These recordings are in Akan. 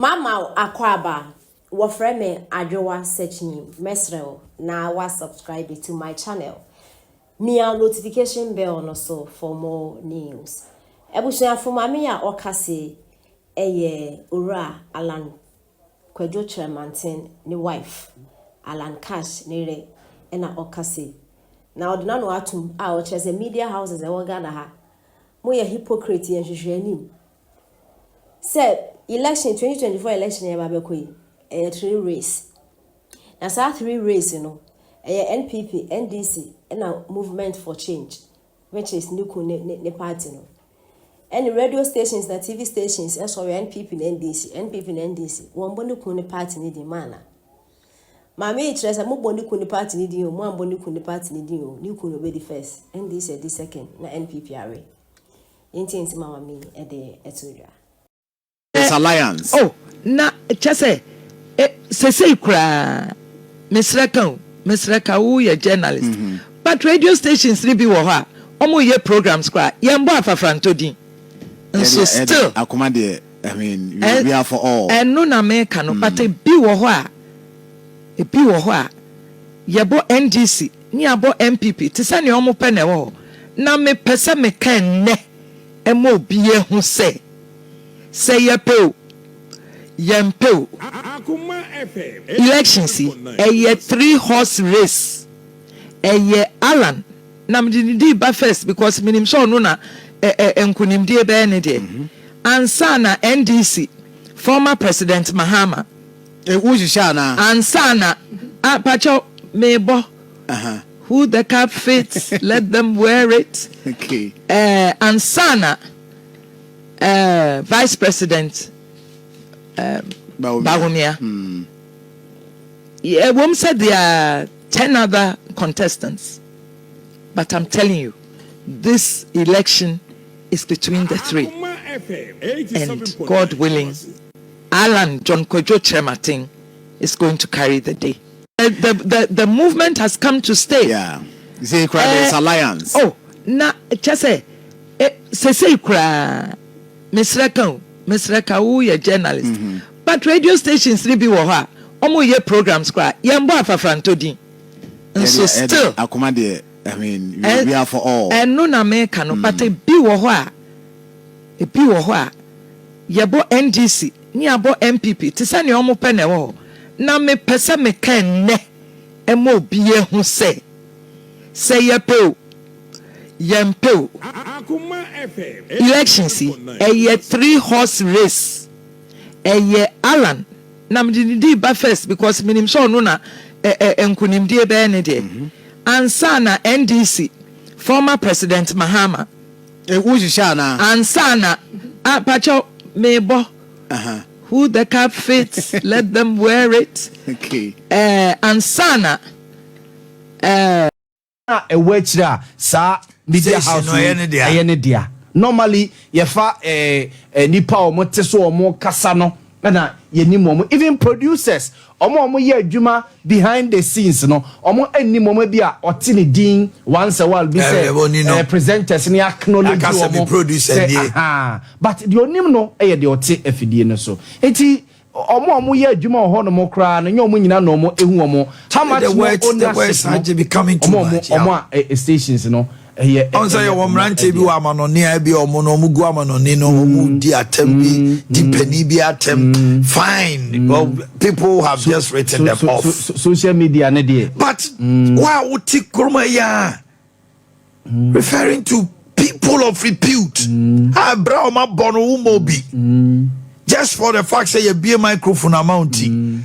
Mama Akwaba, wafreme Adjoa search me, Mesrel, now was subscribe to my channel. Mia notification bell no so for more news. Ebushia Fumamia Okase, Ura Alan Kwejo Tremantin, ni wife, Alan Cash, nire, ena Okase. Now the nano atum, which as a media house as a wagana ha. Moya hypocrite and shishrenim. Said election 2024 election ya babekoi three race. Na sa three race NPP, NDC and a movement for change, which is Nuku ne party no. Any radio stations na TV stations sorry NPP and NPP and NDC one bonuku ne party ni di mana. Mami itresa mo bonuku ne party ni di o mo bonuku ne party ni di o Nuku no be the first NDC the second na NPP are. Yenti mama mi e de etuja. Alliance. Oh, na chase say kra Mr. who a journalist. But radio stations be wo ha. Omo ye programs kra. Yembo afafranto din. And so still I mean, we are for all. And no na me can but e bi wo ho a. E bi wo ho a. Yebo NDC, ni abo MPP. Ti se ne omo pe na wo. Na me pese me kan ne. E mo bi hu say. Say ye pay, yempel. Election see, a 3-horse race. A Alan. Nam di ba first because minim so no na enkunim die be ne de. Ansana NDC, former President Mahama. Ansana pacho mebo. Who the cap fits, let them wear it. Okay. Ansana. Vice President Bagumia. Yeah, Wom said there are 10 other contestants. But I'm telling you, this election is between the three. And God willing, Alan John Kojo Chemating is going to carry the day. The movement has come to stay. Yeah. You say it's alliance. Oh, na just say kra. Mr. who a journalist. But radio stations be wo ha. Omo ye programs kra. Yembo afafranto din. And so still I mean, we are for all. And no na me can but e bi wo ho a. E bi wo ho a. Yebo NDC, ni abo MPP. Ti se ne omo pe na wo. Na me pese me kan ne. E mo bi hu say. Say ye pe yempel. Election see, a 3-horse race. A Alan. Nam di ba first because minim so no na enkunim die be ne de. Ansana NDC, former President Mahama. Ansana pacho mebo. Who the cap fits, let them wear it. Okay. Ansana a witch sa media house no dia normally ye fa nipa o mo te so o mo kasa no na ye ni mo even producers omo ye adwuma behind the scenes no omo ani mo bi a ote ne din once a while be say presenters ni acknowledge omo but the onim no ye de ote afidie no so enti omo ye adwuma ho no mo kra no nyomo nyina no mo ehu omo how much the words are becoming too much omo stations no on say your rante bi wa manone bi omo no mugu amanone no mu di atem bi di pani bi atem fine well people have just written them off social media ne dey but why would tikroma ya referring to people of repute bra o ma bono umobi just for the fact say you be a microphone amounting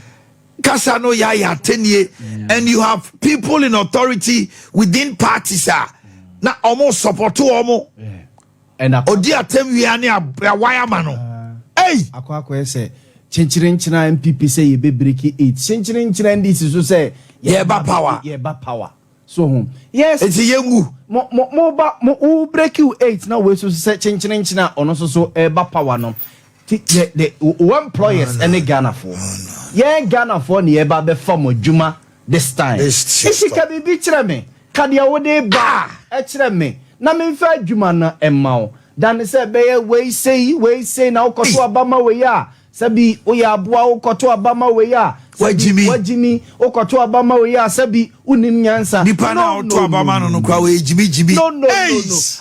kasano ya tenye and you have people in authority within parties na almost support to omo and odi atem wi ne wire mano hey akwa say chinchirinchina MPP say ye be break 8 chinchirinchina NDC so say ye ba power so yes it's yengu mo break you 8 now we so say chinchirinchina ono so e ba power no the employers any Ghana for Ghana for ni e ba be form adwuma this time isi ka bibi kire me ka dia wo de ba e kire me na me fa adwuma na emma o dan say be we say na ukoso abama we ya sabi oya aboa ukoto abama we ya wajimi ukoto abama we ya sabi unim nyansa nipa na oto abama no kwa we jimi no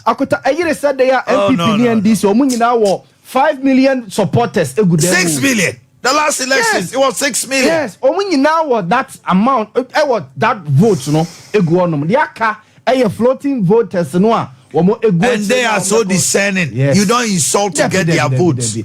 akota ayire said they are MPP ni NDC omunyina wo 5 million supporters egudemu 6 million. The last elections, it was 6 million. Yes, now what that amount, what that vote, no, eguonum. The aka, floating voters, no, and they are so discerning. Yes. You don't insult to get their votes. You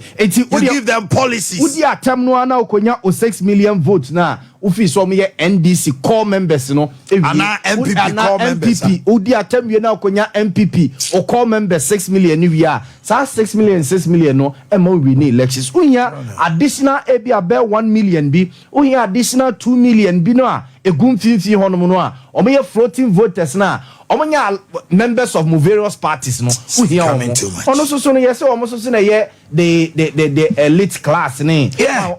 give them policies. Udi atem no ana okonya o 6 million votes na ufi so me NDC core members no ana MPP core members. Udi atem we na okonya MPP o core members 6 million ni we are. Sa 6 million no e ma we ni elections. Unya additional ebi about 1 million bi. Unya additional 2 million bi no a egum finfi honom no a o me floating voters na omonya members of various parties no who here ono so no yes o mo so na ye the elite class ni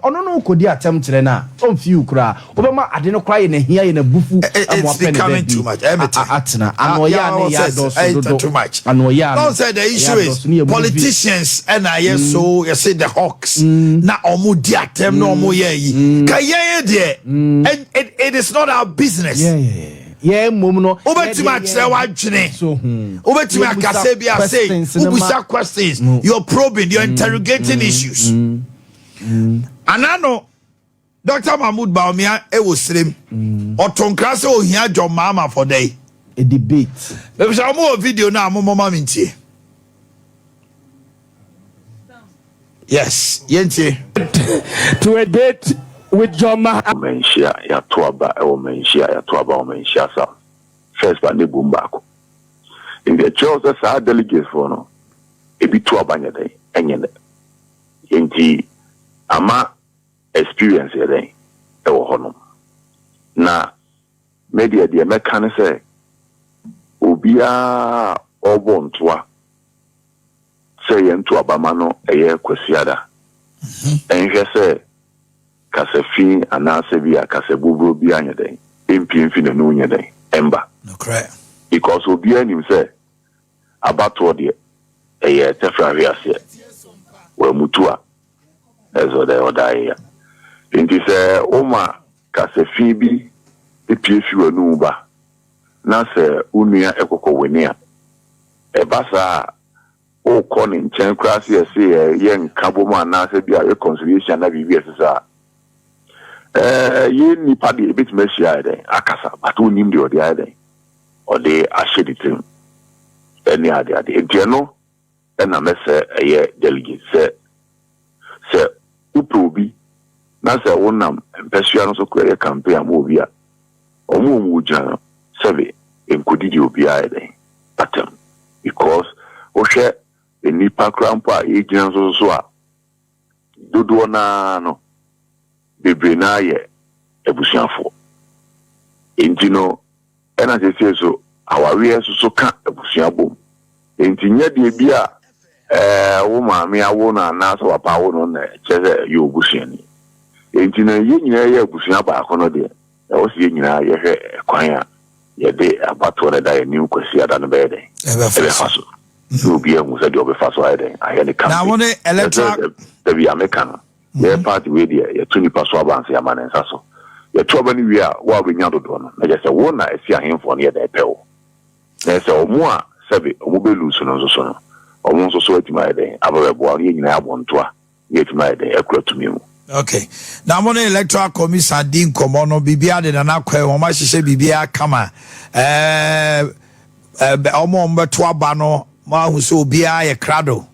ono no kodi atem kire na on few kura obema ade no kura ye na hia ye na bufu it's becoming too much atna anoya ne ya do so too much anoya don't say the issue is politicians and I so you say the hawks na omo di atem na omo ye yi ka ye there it is not our business mom no obetima kire wadwene obetima akase bia say ubusa questions you're probing you're interrogating issues anano Dr. Mahmoud Baumia e wo srem otonkra se ohia John Mama for day a debate maybe some more video na mama mintie yes yentie to a date with John Menshia ya tuaba sa first ba ne bumbako in the church sa delegates for no e bi tuaba nya dai enye enti ama experience ya dai e wo hono na media de meka ne se obia obontoa se ye ntuaba ma no eye kwasiada enhwe se kasefi anase bia kasebubro bia nyeden empimfi na no nyeden emba no correct because obi anim say abato de eye tefrawe ase wa mutua ezo de odaya inti se oma kasefi bi epiefi wa no ba na se unua ekoko wania ebasa o koni nchen krasi ase ye nkabo mu anase bia reconciliation na bibi ese ye nipa de bit meshia de akasa but onim de odi ade odi asheditim eni ade enti no na mese eye delegate se uprobi na se wonam mpesua no so kwere campaign am obi a omu jan sebe enkodi obi ade atem because o hwe nipa krampa e gina so a dodo na no bebre na ye ebusuafo enti no ena sese so awawe so ka ebusuabom enti nya de bia wo maame awo na na so papa wo no na cheze ye obusuani enti na ye nyina ye ebusua ba akono de e wo se ye nyina ye hwe kwan a ye de abato na da ye new kwasi ada no be de ebe faso so bia mu se de obe faso ade aye ne kan na won electoral da bia mekano ye party we there ye tuni paso abanse ya manensa so ye toba ni wi a wa be nya dodo no na je se wo na esi ahemfo ne ye da epewo na se omo a sebe omo be lusu no so no omo so etima ye den ababe bo ye nyina abonto a ye etima ye den ekura tumi mu okay na mo ne electoral commission din komo no bibia de na kwa wo ma hihye bibia kama omo mbeto aba no ma hu so bia ye krado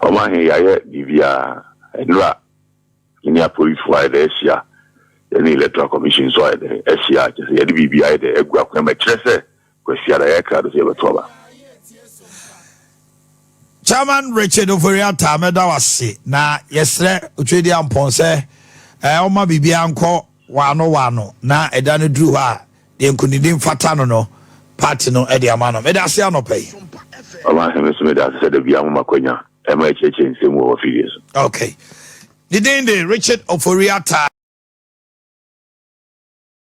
Oma he ya bibia enra ini a police wide Asia any electoral commission so ide Asia just ye bibia ide egua kwa ma kirese kwesi ara ya krado se betoba Chairman Richard Oforiata meda wase na yesre otwedi ampon se oma bibia anko wano na eda no duru ha de nkunidin fata no party no e de amano meda se anopai Oma he me da se de bia mo makonya okay. The Richard Oforiata